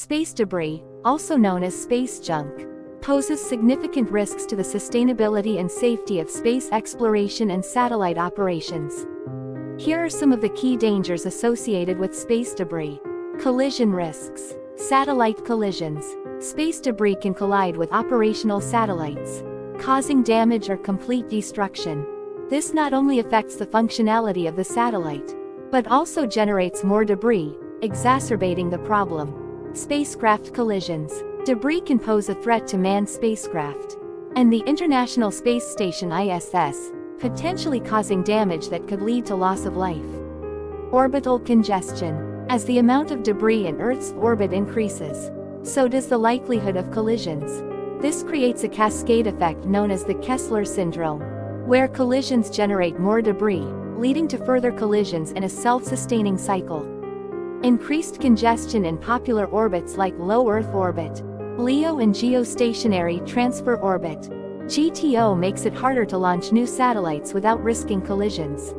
Space debris, also known as space junk, poses significant risks to the sustainability and safety of space exploration and satellite operations. Here are some of the key dangers associated with space debris. Collision risks. Satellite collisions. Space debris can collide with operational satellites, causing damage or complete destruction. This not only affects the functionality of the satellite, but also generates more debris, exacerbating the problem. Spacecraft collisions. Debris can pose a threat to manned spacecraft and the International Space Station (ISS), potentially causing damage that could lead to loss of life. Orbital congestion. As the amount of debris in Earth's orbit increases, so does the likelihood of collisions. This creates a cascade effect known as the Kessler syndrome, where collisions generate more debris, leading to further collisions in a self-sustaining cycle. Increased congestion in popular orbits like low Earth orbit, LEO and geostationary transfer orbit, GTO, makes it harder to launch new satellites without risking collisions.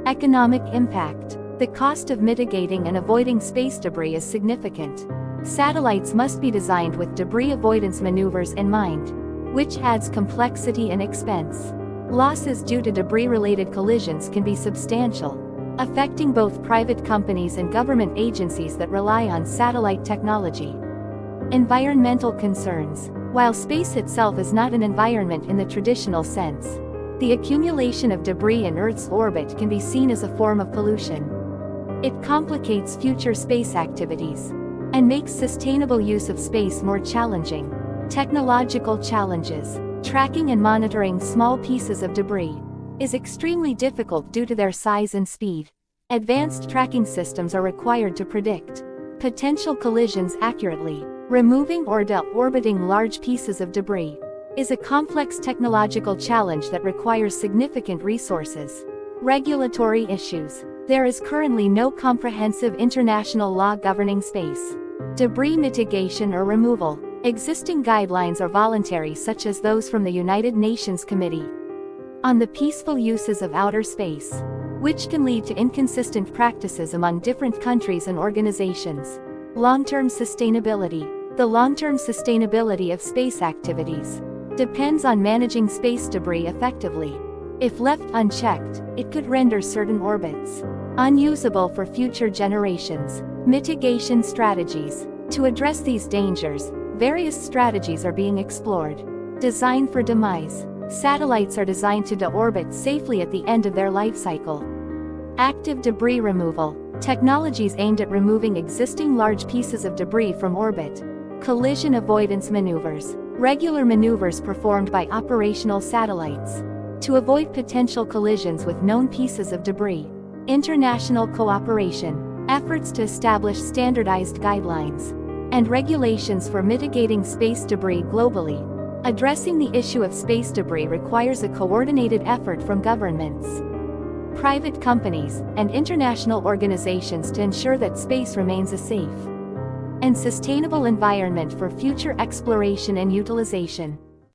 Economic impact. The cost of mitigating and avoiding space debris is significant. Satellites must be designed with debris avoidance maneuvers in mind, which adds complexity and expense. Losses due to debris-related collisions can be substantial, affecting both private companies and government agencies that rely on satellite technology. Environmental concerns. While space itself is not an environment in the traditional sense, the accumulation of debris in Earth's orbit can be seen as a form of pollution. It complicates future space activities and makes sustainable use of space more challenging. Technological challenges. Tracking and monitoring small pieces of debris is extremely difficult due to their size and speed. Advanced tracking systems are required to predict potential collisions accurately. Removing or deorbiting large pieces of debris is a complex technological challenge that requires significant resources. Regulatory issues. There is currently no comprehensive international law governing space debris mitigation or removal. Existing guidelines are voluntary, such as those from the United Nations Committee on the Peaceful Uses of Outer Space, which can lead to inconsistent practices among different countries and organizations. Long-term sustainability. The long-term sustainability of space activities depends on managing space debris effectively. If left unchecked, it could render certain orbits unusable for future generations. Mitigation strategies. To address these dangers, various strategies are being explored. Design for demise. Satellites are designed to deorbit safely at the end of their life cycle. Active debris removal. Technologies aimed at removing existing large pieces of debris from orbit. Collision avoidance maneuvers. Regular maneuvers performed by operational satellites to avoid potential collisions with known pieces of debris. International cooperation. Efforts to establish standardized guidelines and regulations for mitigating space debris globally. Addressing the issue of space debris requires a coordinated effort from governments, private companies, and international organizations to ensure that space remains a safe and sustainable environment for future exploration and utilization.